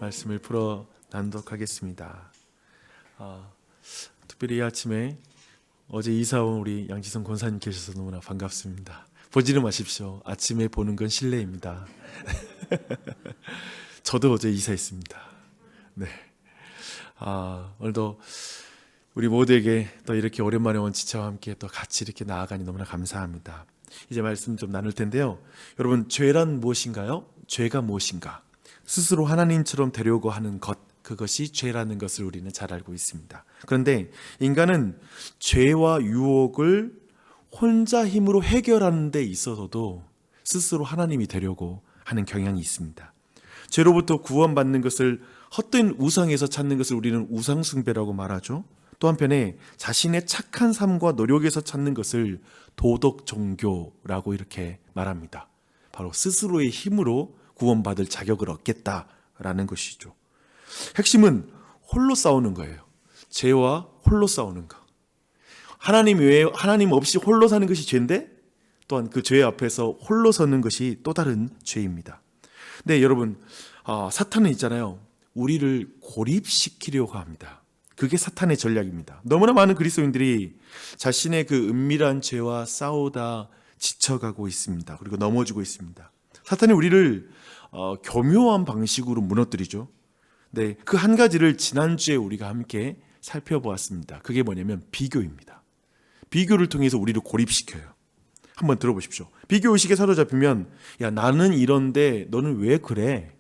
말씀을 풀어 낭독하겠습니다. 특별히 이 아침에 어제 이사 온 우리 양지성 권사님 계셔서 너무나 반갑습니다. 보지는 마십시오. 아침에 보는 건 실례입니다. 저도 어제 이사했습니다. 네. 오늘도 우리 모두에게 또 이렇게 오랜만에 온 지체와 함께 또 같이 이렇게 나아가니 너무나 감사합니다. 이제 말씀 좀 나눌 텐데요. 여러분, 죄란 무엇인가요? 죄가 무엇인가? 스스로 하나님처럼 되려고 하는 것, 그것이 죄라는 것을 우리는 잘 알고 있습니다. 그런데 인간은 죄와 유혹을 혼자 힘으로 해결하는 데 있어서도 스스로 하나님이 되려고 하는 경향이 있습니다. 죄로부터 구원받는 것을 헛된 우상에서 찾는 것을 우리는 우상숭배라고 말하죠. 또 한편에 자신의 착한 삶과 노력에서 찾는 것을 도덕 종교라고 이렇게 말합니다. 바로 스스로의 힘으로 구원받을 자격을 얻겠다라는 것이죠. 핵심은 홀로 싸우는 거예요. 죄와 홀로 싸우는 거. 하나님 외에, 하나님 없이 홀로 사는 것이 죄인데 또한 그 죄 앞에서 홀로 서는 것이 또 다른 죄입니다. 네, 여러분, 사탄은 있잖아요. 우리를 고립시키려고 합니다. 그게 사탄의 전략입니다. 너무나 많은 그리스도인들이 자신의 그 은밀한 죄와 싸우다 지쳐가고 있습니다. 그리고 넘어지고 있습니다. 사탄이 우리를 교묘한 방식으로 무너뜨리죠. 네, 그 한 가지를 지난주에 우리가 함께 살펴보았습니다. 그게 뭐냐면 비교입니다. 비교를 통해서 우리를 고립시켜요. 한번 들어보십시오. 비교의식에 사로잡히면 야, 나는 이런데 너는 왜 그래?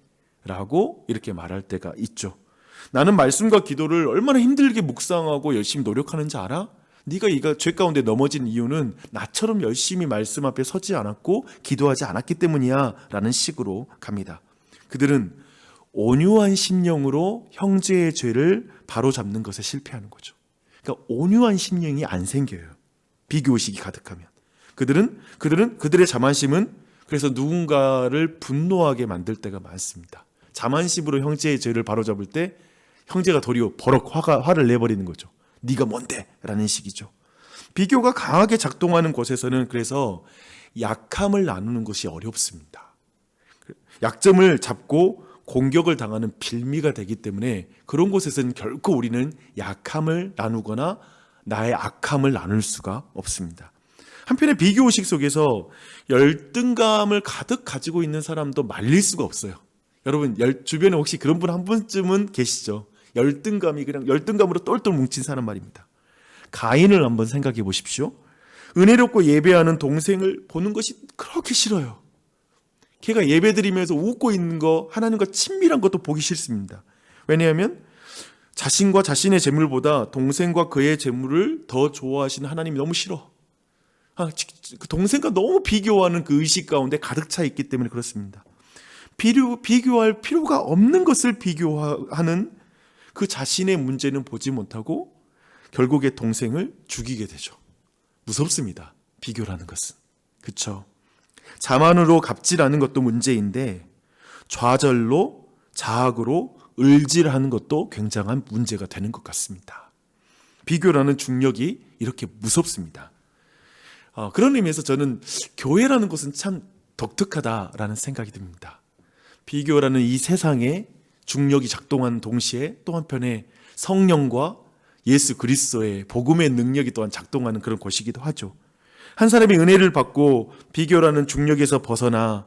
라고 이렇게 말할 때가 있죠. 나는 말씀과 기도를 얼마나 힘들게 묵상하고 열심히 노력하는지 알아? 네가 죄 가운데 넘어진 이유는 나처럼 열심히 말씀 앞에 서지 않았고 기도하지 않았기 때문이야 라는 식으로 갑니다. 그들은 온유한 심령으로 형제의 죄를 바로잡는 것에 실패하는 거죠. 그러니까 온유한 심령이 안 생겨요. 비교의식이 가득하면. 그들은 그들의 자만심은 그래서 누군가를 분노하게 만들 때가 많습니다. 자만심으로 형제의 죄를 바로잡을 때 형제가 도리어 버럭 화를 내버리는 거죠. 네가 뭔데? 라는 식이죠. 비교가 강하게 작동하는 곳에서는 그래서 약함을 나누는 것이 어렵습니다. 약점을 잡고 공격을 당하는 빌미가 되기 때문에 그런 곳에서는 결코 우리는 약함을 나누거나 나의 악함을 나눌 수가 없습니다. 한편의 비교의식 속에서 열등감을 가득 가지고 있는 사람도 말릴 수가 없어요. 여러분, 주변에 혹시 그런 분 한 분쯤은 계시죠? 열등감이 그냥 열등감으로 똘똘 뭉친 사람 말입니다. 가인을 한번 생각해 보십시오. 은혜롭고 예배하는 동생을 보는 것이 그렇게 싫어요. 걔가 예배드리면서 웃고 있는 거, 하나님과 친밀한 것도 보기 싫습니다. 왜냐하면 자신과 자신의 재물보다 동생과 그의 재물을 더 좋아하시는 하나님이 너무 싫어. 그 동생과 너무 비교하는 그 의식 가운데 가득 차 있기 때문에 그렇습니다. 비교할 필요가 없는 것을 비교하는 그 자신의 문제는 보지 못하고 결국에 동생을 죽이게 되죠. 무섭습니다. 비교라는 것은. 그렇죠? 자만으로 갑질하는 것도 문제인데 좌절로 자학으로 을질하는 것도 굉장한 문제가 되는 것 같습니다. 비교라는 중력이 이렇게 무섭습니다. 그런 의미에서 저는 교회라는 것은 참 독특하다라는 생각이 듭니다. 비교라는 이 세상에 중력이 작동하는 동시에 또 한편에 성령과 예수 그리스도의 복음의 능력이 또한 작동하는 그런 곳이기도 하죠. 한 사람이 은혜를 받고 비교라는 중력에서 벗어나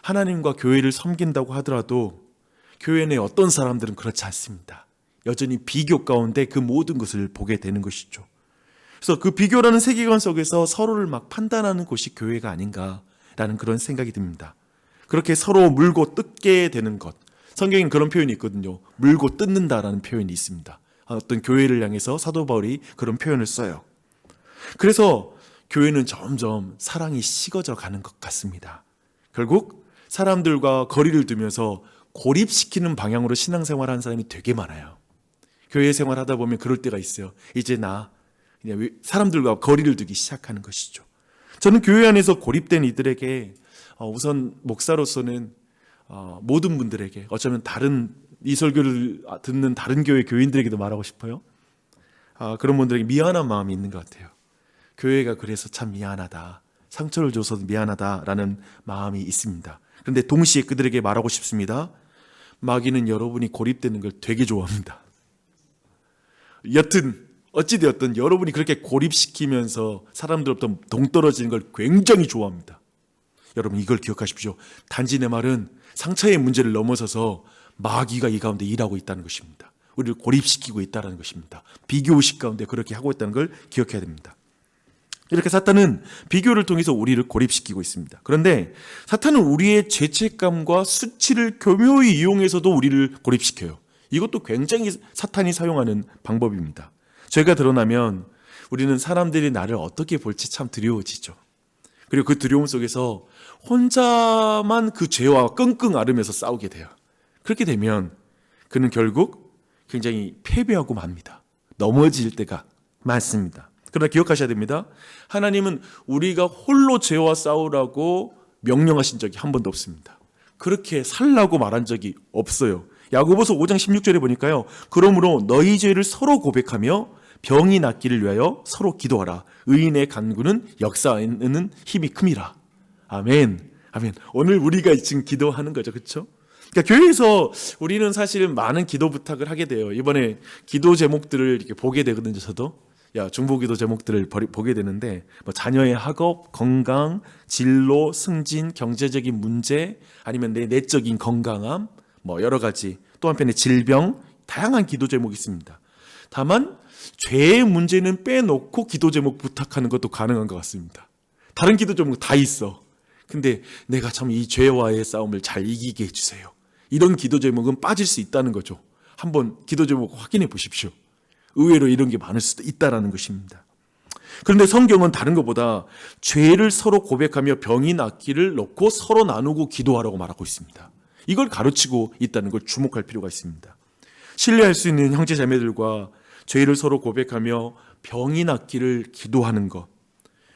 하나님과 교회를 섬긴다고 하더라도 교회 내 어떤 사람들은 그렇지 않습니다. 여전히 비교 가운데 그 모든 것을 보게 되는 것이죠. 그래서 그 비교라는 세계관 속에서 서로를 막 판단하는 곳이 교회가 아닌가라는 그런 생각이 듭니다. 그렇게 서로 물고 뜯게 되는 것. 성경엔 그런 표현이 있거든요. 물고 뜯는다라는 표현이 있습니다. 어떤 교회를 향해서 사도 바울이 그런 표현을 써요. 그래서 교회는 점점 사랑이 식어져 가는 것 같습니다. 결국 사람들과 거리를 두면서 고립시키는 방향으로 신앙생활하는 사람이 되게 많아요. 교회 생활하다 보면 그럴 때가 있어요. 이제 나 그냥 사람들과 거리를 두기 시작하는 것이죠. 저는 교회 안에서 고립된 이들에게 우선 목사로서는 모든 분들에게 어쩌면 이 설교를 듣는 다른 교회 교인들에게도 말하고 싶어요. 그런 분들에게 미안한 마음이 있는 것 같아요. 교회가 그래서 참 미안하다. 상처를 줘서 미안하다라는 마음이 있습니다. 그런데 동시에 그들에게 말하고 싶습니다. 마귀는 여러분이 고립되는 걸 되게 좋아합니다. 여튼 어찌되었든 여러분이 그렇게 고립시키면서 사람들로부터 동떨어지는 걸 굉장히 좋아합니다. 여러분 이걸 기억하십시오. 단지 내 말은 상처의 문제를 넘어서서 마귀가 이 가운데 일하고 있다는 것입니다. 우리를 고립시키고 있다는 것입니다. 비교의식 가운데 그렇게 하고 있다는 걸 기억해야 됩니다. 이렇게 사탄은 비교를 통해서 우리를 고립시키고 있습니다. 그런데 사탄은 우리의 죄책감과 수치를 교묘히 이용해서도 우리를 고립시켜요. 이것도 굉장히 사탄이 사용하는 방법입니다. 죄가 드러나면 우리는 사람들이 나를 어떻게 볼지 참 두려워지죠. 그리고 그 두려움 속에서 혼자만 그 죄와 끙끙 앓으면서 싸우게 돼요. 그렇게 되면 그는 결국 굉장히 패배하고 맙니다. 넘어질 때가 많습니다. 그러나 기억하셔야 됩니다. 하나님은 우리가 홀로 죄와 싸우라고 명령하신 적이 한 번도 없습니다. 그렇게 살라고 말한 적이 없어요. 야고보서 5장 16절에 보니까요. 그러므로 너희 죄를 서로 고백하며 병이 낫기를 위하여 서로 기도하라. 의인의 간구는 역사하는 힘이 큼이라. 아멘. 아멘. 오늘 우리가 지금 기도하는 거죠. 그렇죠? 그러니까 교회에서 우리는 사실 많은 기도 부탁을 하게 돼요. 이번에 기도 제목들을 이렇게 보게 되거든요. 저도 중보기도 제목들을 보게 되는데 뭐 자녀의 학업, 건강, 진로, 승진, 경제적인 문제, 아니면 내 내적인 건강함, 뭐 여러 가지, 또 한편에 질병, 다양한 기도 제목이 있습니다. 다만 죄의 문제는 빼놓고 기도 제목 부탁하는 것도 가능한 것 같습니다. 다른 기도 제목 다 있어. 근데 내가 참 이 죄와의 싸움을 잘 이기게 해주세요. 이런 기도 제목은 빠질 수 있다는 거죠. 한번 기도 제목 확인해 보십시오. 의외로 이런 게 많을 수도 있다는 것입니다. 그런데 성경은 다른 것보다 죄를 서로 고백하며 병이 낫기를 놓고 서로 나누고 기도하라고 말하고 있습니다. 이걸 가르치고 있다는 걸 주목할 필요가 있습니다. 신뢰할 수 있는 형제 자매들과 죄를 서로 고백하며 병이 낫기를 기도하는 것,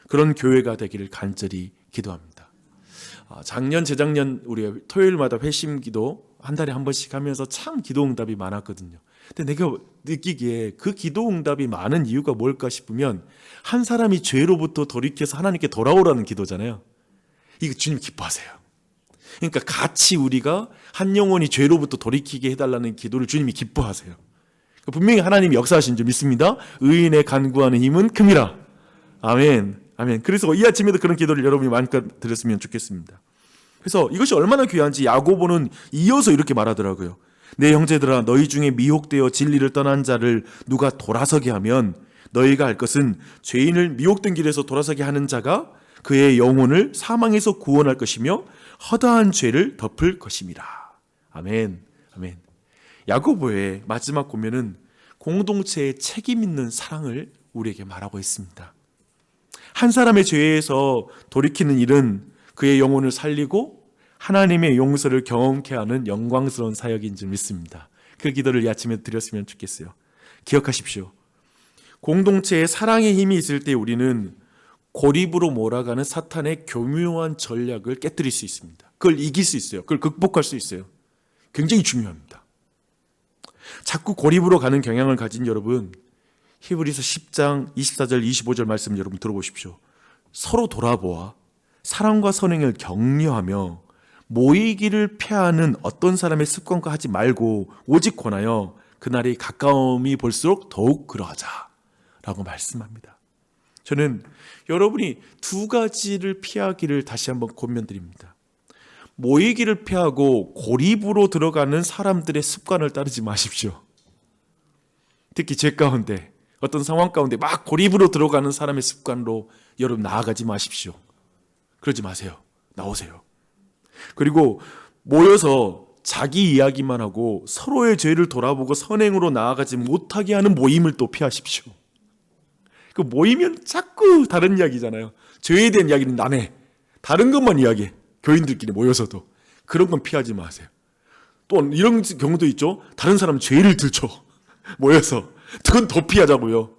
그런 교회가 되기를 간절히 기도합니다. 작년, 재작년 우리가 토요일마다 회심 기도 한 달에 한 번씩 하면서 참 기도 응답이 많았거든요. 근데 내가 느끼기에 그 기도 응답이 많은 이유가 뭘까 싶으면 한 사람이 죄로부터 돌이켜서 하나님께 돌아오라는 기도잖아요. 이거 주님 기뻐하세요. 그러니까 같이 우리가 한 영혼이 죄로부터 돌이키게 해달라는 기도를 주님이 기뻐하세요. 분명히 하나님이 역사하신 줄 믿습니다. 의인의 간구하는 힘은 큼이라. 아멘. 아멘. 그래서 이 아침에도 그런 기도를 여러분이 마음껏 드렸으면 좋겠습니다. 그래서 이것이 얼마나 귀한지 야고보는 이어서 이렇게 말하더라고요. 내 형제들아, 너희 중에 미혹되어 진리를 떠난 자를 누가 돌아서게 하면 너희가 알 것은 죄인을 미혹된 길에서 돌아서게 하는 자가 그의 영혼을 사망에서 구원할 것이며 허다한 죄를 덮을 것임이라. 아멘. 아멘. 야고보의 마지막 고면은 공동체의 책임 있는 사랑을 우리에게 말하고 있습니다. 한 사람의 죄에서 돌이키는 일은 그의 영혼을 살리고 하나님의 용서를 경험케 하는 영광스러운 사역인 줄 믿습니다. 그 기도를 이 아침에 드렸으면 좋겠어요. 기억하십시오. 공동체에 사랑의 힘이 있을 때 우리는 고립으로 몰아가는 사탄의 교묘한 전략을 깨뜨릴 수 있습니다. 그걸 이길 수 있어요. 그걸 극복할 수 있어요. 굉장히 중요합니다. 자꾸 고립으로 가는 경향을 가진 여러분, 히브리서 10장 24절 25절 말씀 여러분 들어보십시오. 서로 돌아보아 사랑과 선행을 격려하며 모이기를 피하는 어떤 사람의 습관과 하지 말고 오직 권하여 그날이 가까움이 볼수록 더욱 그러하자 라고 말씀합니다. 저는 여러분이 두 가지를 피하기를 다시 한번 권면드립니다. 모이기를 피하고 고립으로 들어가는 사람들의 습관을 따르지 마십시오. 특히 죄 가운데 어떤 상황 가운데 막 고립으로 들어가는 사람의 습관으로 여러분 나아가지 마십시오. 그러지 마세요. 나오세요. 그리고 모여서 자기 이야기만 하고 서로의 죄를 돌아보고 선행으로 나아가지 못하게 하는 모임을 또 피하십시오. 그 모이면 자꾸 다른 이야기잖아요. 죄에 대한 이야기는 안 해. 다른 것만 이야기해. 교인들끼리 모여서도. 그런 건 피하지 마세요. 또 이런 경우도 있죠. 다른 사람 죄를 들춰. 모여서. 그건 더 피하자고요.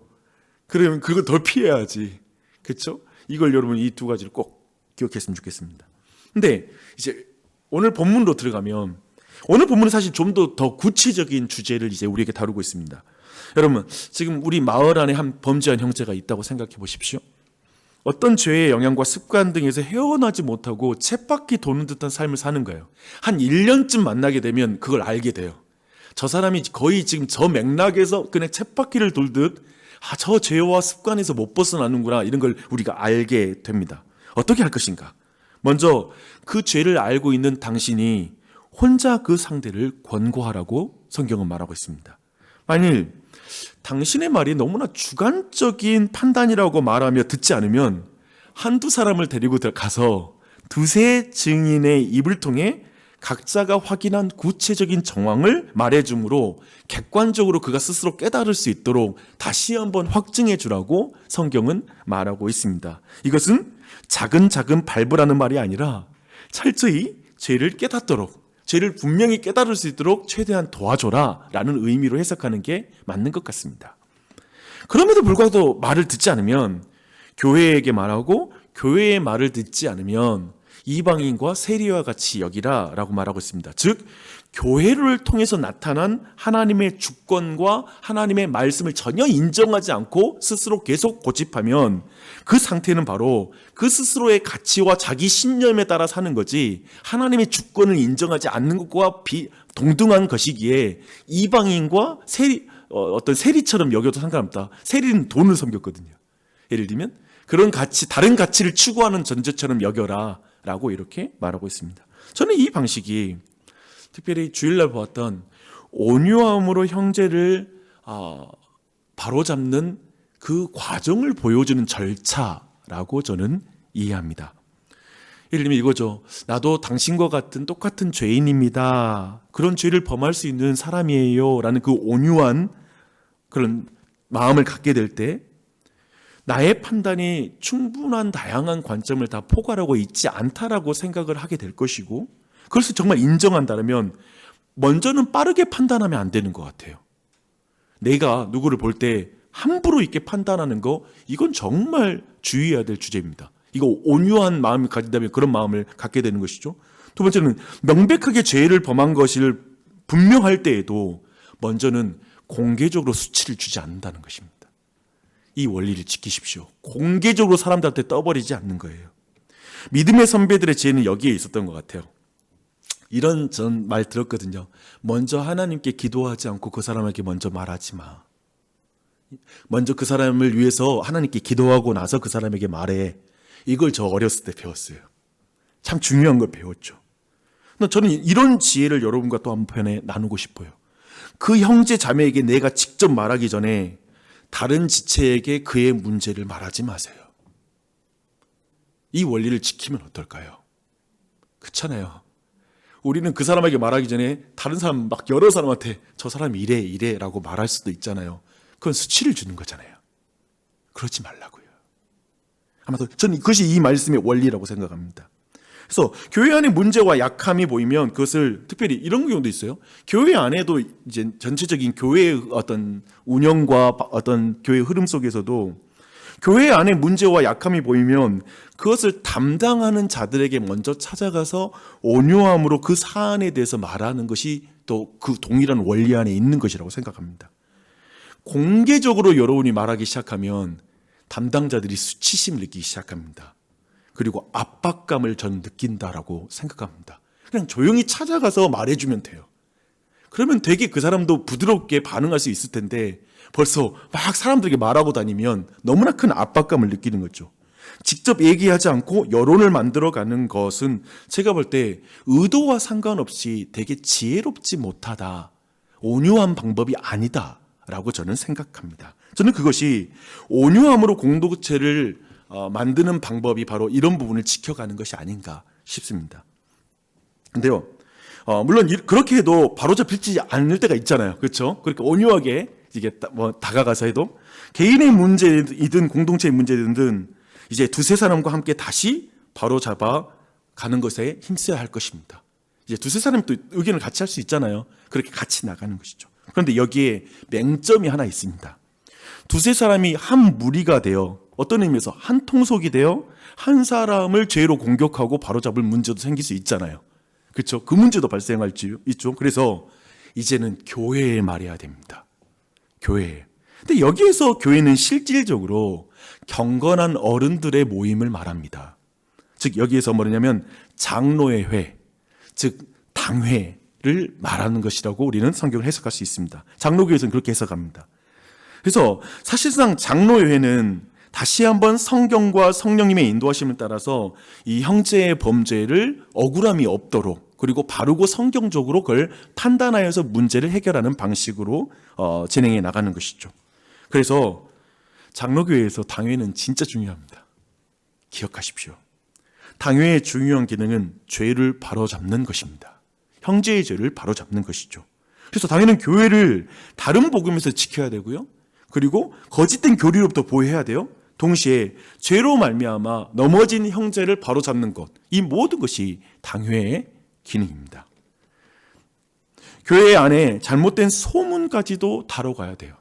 그러면 그거 더 피해야지. 그렇죠? 이걸 여러분 이 두 가지를 꼭 기억했으면 좋겠습니다. 근데 이제 오늘 본문으로 들어가면 오늘 본문은 사실 좀 더 구체적인 주제를 이제 우리에게 다루고 있습니다. 여러분 지금 우리 마을 안에 한 범죄한 형제가 있다고 생각해 보십시오. 어떤 죄의 영향과 습관 등에서 헤어나지 못하고 쳇바퀴 도는 듯한 삶을 사는 거예요. 한 1년쯤 만나게 되면 그걸 알게 돼요. 저 사람이 거의 지금 저 맥락에서 그냥 쳇바퀴를 돌듯 저 죄와 습관에서 못 벗어나는구나, 이런 걸 우리가 알게 됩니다. 어떻게 할 것인가? 먼저 그 죄를 알고 있는 당신이 혼자 그 상대를 권고하라고 성경은 말하고 있습니다. 만일 당신의 말이 너무나 주관적인 판단이라고 말하며 듣지 않으면 한두 사람을 데리고 가서 두세 증인의 입을 통해 각자가 확인한 구체적인 정황을 말해줌으로 객관적으로 그가 스스로 깨달을 수 있도록 다시 한번 확증해 주라고 성경은 말하고 있습니다. 이것은 작은 밟으라는 말이 아니라 철저히 죄를 깨닫도록, 죄를 분명히 깨달을 수 있도록 최대한 도와줘라 라는 의미로 해석하는 게 맞는 것 같습니다. 그럼에도 불구하고 말을 듣지 않으면, 교회에게 말하고 교회의 말을 듣지 않으면 이방인과 세리와 같이 여기라 라고 말하고 있습니다. 즉 교회를 통해서 나타난 하나님의 주권과 하나님의 말씀을 전혀 인정하지 않고 스스로 계속 고집하면 그 상태는 바로 그 스스로의 가치와 자기 신념에 따라 사는 거지, 하나님의 주권을 인정하지 않는 것과 동등한 것이기에 이방인과 어떤 세리처럼 여겨도 상관없다. 세리는 돈을 섬겼거든요. 예를 들면 그런 가치, 다른 가치를 추구하는 존재처럼 여겨라 라고 이렇게 말하고 있습니다. 저는 이 방식이 특별히 주일날 보았던 온유함으로 형제를 바로잡는 그 과정을 보여주는 절차라고 저는 이해합니다. 예를 들면 이거죠. 나도 당신과 같은 똑같은 죄인입니다. 그런 죄를 범할 수 있는 사람이에요 라는 그 온유한 그런 마음을 갖게 될 때 나의 판단이 충분한 다양한 관점을 다 포괄하고 있지 않다라고 생각을 하게 될 것이고, 그것을 정말 인정한다면 먼저는 빠르게 판단하면 안 되는 것 같아요. 내가 누구를 볼 때 함부로 있게 판단하는 거, 이건 정말 주의해야 될 주제입니다. 이거 온유한 마음을 가진다면 그런 마음을 갖게 되는 것이죠. 두 번째는 명백하게 죄를 범한 것을 분명할 때에도 먼저는 공개적으로 수치를 주지 않는다는 것입니다. 이 원리를 지키십시오. 공개적으로 사람들한테 떠버리지 않는 거예요. 믿음의 선배들의 지혜는 여기에 있었던 것 같아요. 이런 전 말 들었거든요. 먼저 하나님께 기도하지 않고 그 사람에게 먼저 말하지 마. 먼저 그 사람을 위해서 하나님께 기도하고 나서 그 사람에게 말해. 이걸 저 어렸을 때 배웠어요. 참 중요한 걸 배웠죠. 저는 이런 지혜를 여러분과 또 한편에 나누고 싶어요. 그 형제 자매에게 내가 직접 말하기 전에 다른 지체에게 그의 문제를 말하지 마세요. 이 원리를 지키면 어떨까요? 그렇잖아요. 우리는 그 사람에게 말하기 전에 다른 사람, 막 여러 사람한테 저 사람이 이래 라고 말할 수도 있잖아요. 그건 수치를 주는 거잖아요. 그러지 말라고요. 아마도 저는 그것이 이 말씀의 원리라고 생각합니다. 그래서 교회 안에 문제와 약함이 보이면 그것을, 특별히 이런 경우도 있어요. 교회 안에도 이제 전체적인 교회의 어떤 운영과 어떤 교회 흐름 속에서도 교회 안에 문제와 약함이 보이면 그것을 담당하는 자들에게 먼저 찾아가서 온유함으로 그 사안에 대해서 말하는 것이 또 그 동일한 원리 안에 있는 것이라고 생각합니다. 공개적으로 여러분이 말하기 시작하면 담당자들이 수치심을 느끼기 시작합니다. 그리고 압박감을 저는 느낀다라고 생각합니다. 그냥 조용히 찾아가서 말해주면 돼요. 그러면 되게 그 사람도 부드럽게 반응할 수 있을 텐데 벌써 막 사람들에게 말하고 다니면 너무나 큰 압박감을 느끼는 거죠. 직접 얘기하지 않고 여론을 만들어가는 것은 제가 볼 때 의도와 상관없이 되게 지혜롭지 못하다, 온유한 방법이 아니다라고 저는 생각합니다. 저는 그것이 온유함으로 공동체를 만드는 방법이 바로 이런 부분을 지켜가는 것이 아닌가 싶습니다. 근데요, 물론 그렇게 해도 바로잡히지 않을 때가 있잖아요. 그렇죠? 그렇게 온유하게 이게 다가가서 해도 개인의 문제이든 공동체의 문제이든 이제 두세 사람과 함께 다시 바로잡아 가는 것에 힘써야 할 것입니다. 이제 두세 사람이 또 의견을 같이 할 수 있잖아요. 그렇게 같이 나가는 것이죠. 그런데 여기에 맹점이 하나 있습니다. 두세 사람이 한 무리가 되어, 어떤 의미에서 한 통속이 되어 한 사람을 죄로 공격하고 바로잡을 문제도 생길 수 있잖아요. 그렇죠? 그 문제도 발생할 수 있죠. 그래서 이제는 교회에 말해야 됩니다. 교회에. 근데 여기에서 교회는 실질적으로 경건한 어른들의 모임을 말합니다. 즉 여기에서 뭐냐면 장로의 회, 즉 당회를 말하는 것이라고 우리는 성경을 해석할 수 있습니다. 장로교에서는 그렇게 해석합니다. 그래서 사실상 장로의 회는 다시 한번 성경과 성령님의 인도하심을 따라서 이 형제의 범죄를 억울함이 없도록, 그리고 바르고 성경적으로 그걸 판단하여서 문제를 해결하는 방식으로 진행해 나가는 것이죠. 그래서 장로교회에서 당회는 진짜 중요합니다. 기억하십시오. 당회의 중요한 기능은 죄를 바로잡는 것입니다. 형제의 죄를 바로잡는 것이죠. 그래서 당회는 교회를 다른 복음에서 지켜야 되고요. 그리고 거짓된 교리로부터 보호해야 돼요. 동시에 죄로 말미암아 넘어진 형제를 바로잡는 것, 이 모든 것이 당회의 기능입니다. 교회 안에 잘못된 소문까지도 다뤄가야 돼요.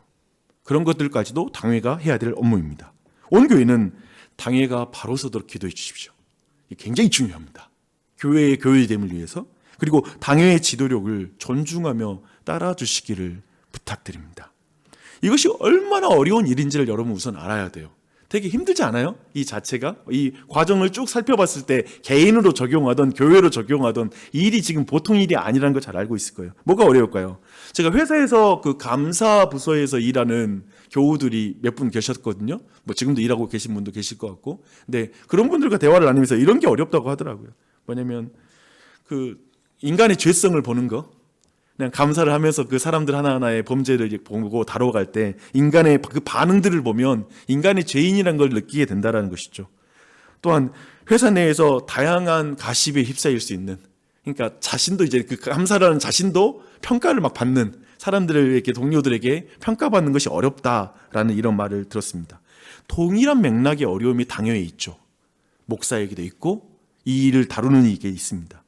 그런 것들까지도 당회가 해야 될 업무입니다. 온 교회는 당회가 바로 서도록 기도해 주십시오. 이게 굉장히 중요합니다. 교회의 교회됨을 위해서, 그리고 당회의 지도력을 존중하며 따라 주시기를 부탁드립니다. 이것이 얼마나 어려운 일인지를 여러분 우선 알아야 돼요. 되게 힘들지 않아요? 이 자체가, 이 과정을 쭉 살펴봤을 때 개인으로 적용하던 교회로 적용하던 이 일이 지금 보통 일이 아니라는 걸 잘 알고 있을 거예요. 뭐가 어려울까요? 제가 회사에서 그 감사 부서에서 일하는 교우들이 몇 분 계셨거든요. 뭐 지금도 일하고 계신 분도 계실 것 같고. 근데 그런 분들과 대화를 나누면서 이런 게 어렵다고 하더라고요. 뭐냐면 그 인간의 죄성을 보는 거. 그냥 감사를 하면서 그 사람들 하나하나의 범죄를 보고 다뤄갈 때 인간의 그 반응들을 보면 인간의 죄인이라는 걸 느끼게 된다는 것이죠. 또한 회사 내에서 다양한 가십에 휩싸일 수 있는, 그러니까 자신도 이제 그 감사라는 자신도 평가를 막 받는, 사람들에게, 동료들에게 평가받는 것이 어렵다라는 이런 말을 들었습니다. 동일한 맥락의 어려움이 당연히 있죠. 목사에게도 있고 이 일을 다루는 이게 있습니다.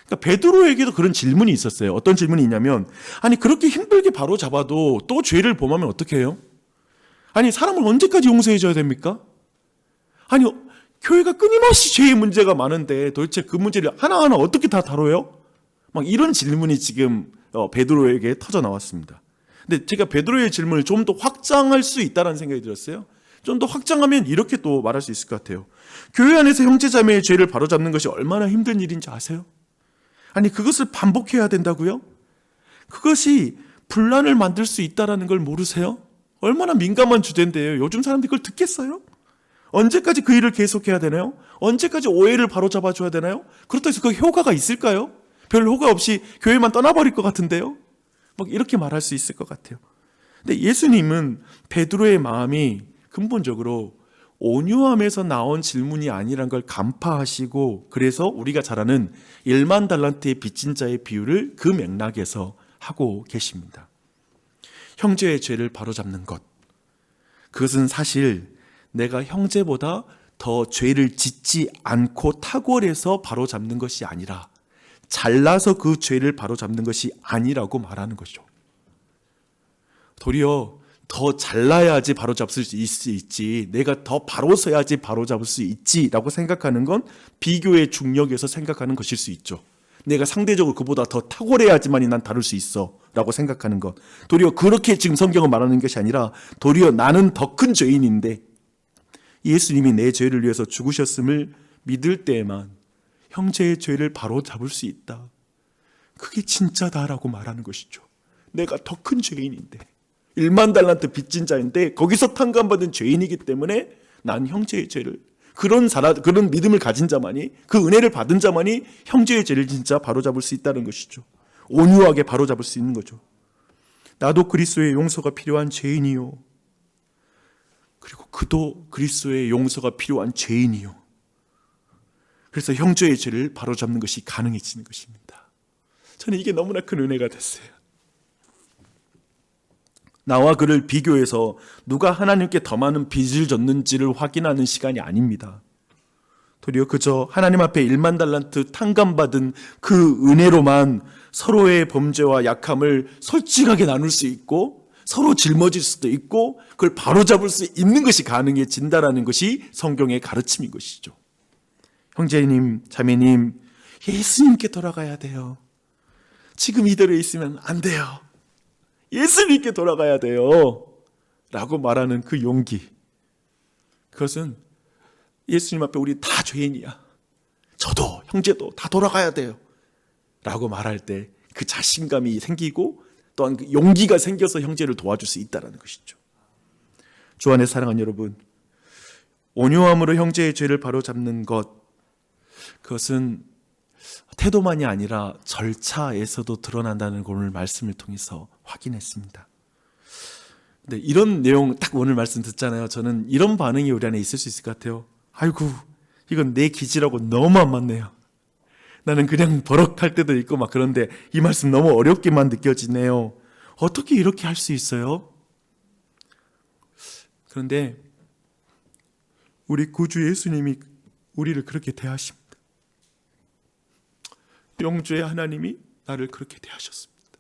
그러니까 베드로에게도 그런 질문이 있었어요. 어떤 질문이 있냐면, 아니 그렇게 힘들게 바로 잡아도 또 죄를 범하면 어떻게 해요? 아니 사람을 언제까지 용서해 줘야 됩니까? 아니 교회가 끊임없이 죄의 문제가 많은데 도대체 그 문제를 하나하나 어떻게 다 다뤄요? 막 이런 질문이 지금 베드로에게 터져 나왔습니다. 근데 제가 베드로의 질문을 좀 더 확장할 수 있다는 생각이 들었어요. 좀 더 확장하면 이렇게 또 말할 수 있을 것 같아요. 교회 안에서 형제자매의 죄를 바로잡는 것이 얼마나 힘든 일인지 아세요? 아니 그것을 반복해야 된다고요? 그것이 분란을 만들 수 있다는 걸 모르세요? 얼마나 민감한 주제인데요. 요즘 사람들이 그걸 듣겠어요? 언제까지 그 일을 계속해야 되나요? 언제까지 오해를 바로잡아줘야 되나요? 그렇다고 해서 그 효과가 있을까요? 별 효과 없이 교회만 떠나버릴 것 같은데요? 막 이렇게 말할 수 있을 것 같아요. 근데 예수님은 베드로의 마음이 근본적으로 온유함에서 나온 질문이 아니란 걸 간파하시고, 그래서 우리가 잘 아는 1만 달란트의 빚진 자의 비유를 그 맥락에서 하고 계십니다. 형제의 죄를 바로잡는 것, 그것은 사실 내가 형제보다 더 죄를 짓지 않고 탁월해서 바로잡는 것이 아니라 잘나서 그 죄를 바로잡는 것이 아니라고 말하는 것이죠. 도리어 더 잘나야지 바로잡을 수 있지, 내가 더 바로 서야지 바로잡을 수 있지라고 생각하는 건 비교의 중력에서 생각하는 것일 수 있죠. 내가 상대적으로 그보다 더 탁월해야지만이 난 다룰 수 있어 라고 생각하는 것, 도리어 그렇게 지금 성경은 말하는 것이 아니라 도리어 나는 더 큰 죄인인데 예수님이 내 죄를 위해서 죽으셨음을 믿을 때에만 형제의 죄를 바로잡을 수 있다, 그게 진짜다라고 말하는 것이죠. 내가 더 큰 죄인인데, 1만 달란트 빚진 자인데 거기서 탕감받은 죄인이기 때문에 난 형제의 죄를, 그런 믿음을 가진 자만이, 그 은혜를 받은 자만이 형제의 죄를 진짜 바로잡을 수 있다는 것이죠. 온유하게 바로잡을 수 있는 거죠. 나도 그리스도의 용서가 필요한 죄인이요, 그리고 그도 그리스도의 용서가 필요한 죄인이요. 그래서 형제의 죄를 바로잡는 것이 가능해지는 것입니다. 저는 이게 너무나 큰 은혜가 됐어요. 나와 그를 비교해서 누가 하나님께 더 많은 빚을 졌는지를 확인하는 시간이 아닙니다. 도리어 그저 하나님 앞에 1만 달란트 탕감받은 그 은혜로만 서로의 범죄와 약함을 솔직하게 나눌 수 있고 서로 짊어질 수도 있고 그걸 바로잡을 수 있는 것이 가능해진다는 것이 성경의 가르침인 것이죠. 형제님, 자매님, 예수님께 돌아가야 돼요. 지금 이대로 있으면 안 돼요. 예수님께 돌아가야 돼요. 라고 말하는 그 용기, 그것은 예수님 앞에 우리 다 죄인이야, 저도 형제도 다 돌아가야 돼요 라고 말할 때 그 자신감이 생기고 또한 그 용기가 생겨서 형제를 도와줄 수 있다는 것이죠. 주 안에 사랑하는 여러분, 온유함으로 형제의 죄를 바로잡는 것, 그것은 태도만이 아니라 절차에서도 드러난다는 걸 오늘 말씀을 통해서 확인했습니다. 근데 이런 내용 딱 오늘 말씀 듣잖아요. 저는 이런 반응이 우리 안에 있을 수 있을 것 같아요. 아이고, 이건 내 기질하고 너무 안 맞네요. 나는 그냥 버럭할 때도 있고 막 그런데 이 말씀 너무 어렵게만 느껴지네요. 어떻게 이렇게 할 수 있어요? 그런데 우리 구주 예수님이 우리를 그렇게 대하십니다. 영주의 하나님이 나를 그렇게 대하셨습니다.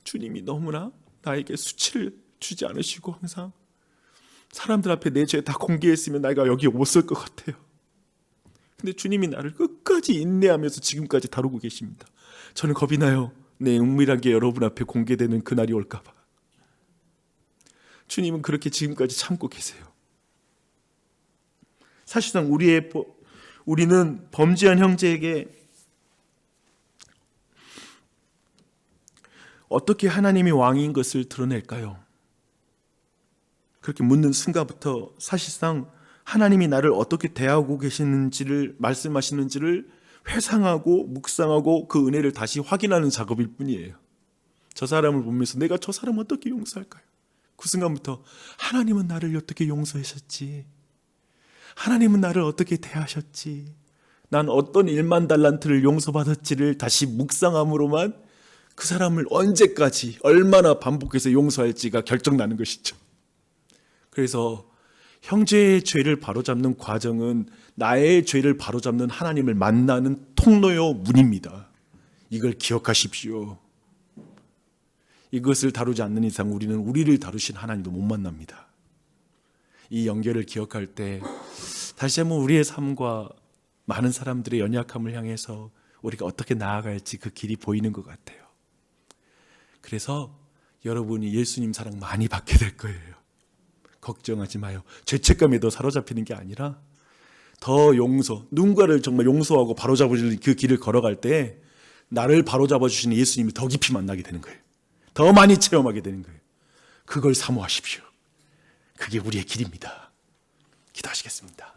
주님이 너무나 나에게 수치를 주지 않으시고 항상 사람들 앞에 내 죄 다 공개했으면 내가 여기 못 설 것 같아요. 근데 주님이 나를 끝까지 인내하면서 지금까지 다루고 계십니다. 저는 겁이 나요. 내 은밀한 게 여러분 앞에 공개되는 그날이 올까 봐. 주님은 그렇게 지금까지 참고 계세요. 사실상 우리는 범죄한 형제에게 어떻게 하나님이 왕인 것을 드러낼까요? 그렇게 묻는 순간부터 사실상 하나님이 나를 어떻게 대하고 계시는지를, 말씀하시는지를 회상하고 묵상하고 그 은혜를 다시 확인하는 작업일 뿐이에요. 저 사람을 보면서 내가 저 사람 어떻게 용서할까요? 그 순간부터 하나님은 나를 어떻게 용서하셨지? 하나님은 나를 어떻게 대하셨지? 난 어떤 1만 달란트를 용서받았지를 다시 묵상함으로만 그 사람을 언제까지 얼마나 반복해서 용서할지가 결정나는 것이죠. 그래서 형제의 죄를 바로잡는 과정은 나의 죄를 바로잡는 하나님을 만나는 통로요 문입니다. 이걸 기억하십시오. 이것을 다루지 않는 이상 우리는 우리를 다루신 하나님도 못 만납니다. 이 연결을 기억할 때 다시 한번 우리의 삶과 많은 사람들의 연약함을 향해서 우리가 어떻게 나아갈지 그 길이 보이는 것 같아요. 그래서 여러분이 예수님 사랑 많이 받게 될 거예요. 걱정하지 마요. 죄책감에 더 사로잡히는 게 아니라 더 누군가를 정말 용서하고 바로잡으시는 그 길을 걸어갈 때 나를 바로잡아 주시는 예수님이 더 깊이 만나게 되는 거예요. 더 많이 체험하게 되는 거예요. 그걸 사모하십시오. 그게 우리의 길입니다. 기도하시겠습니다.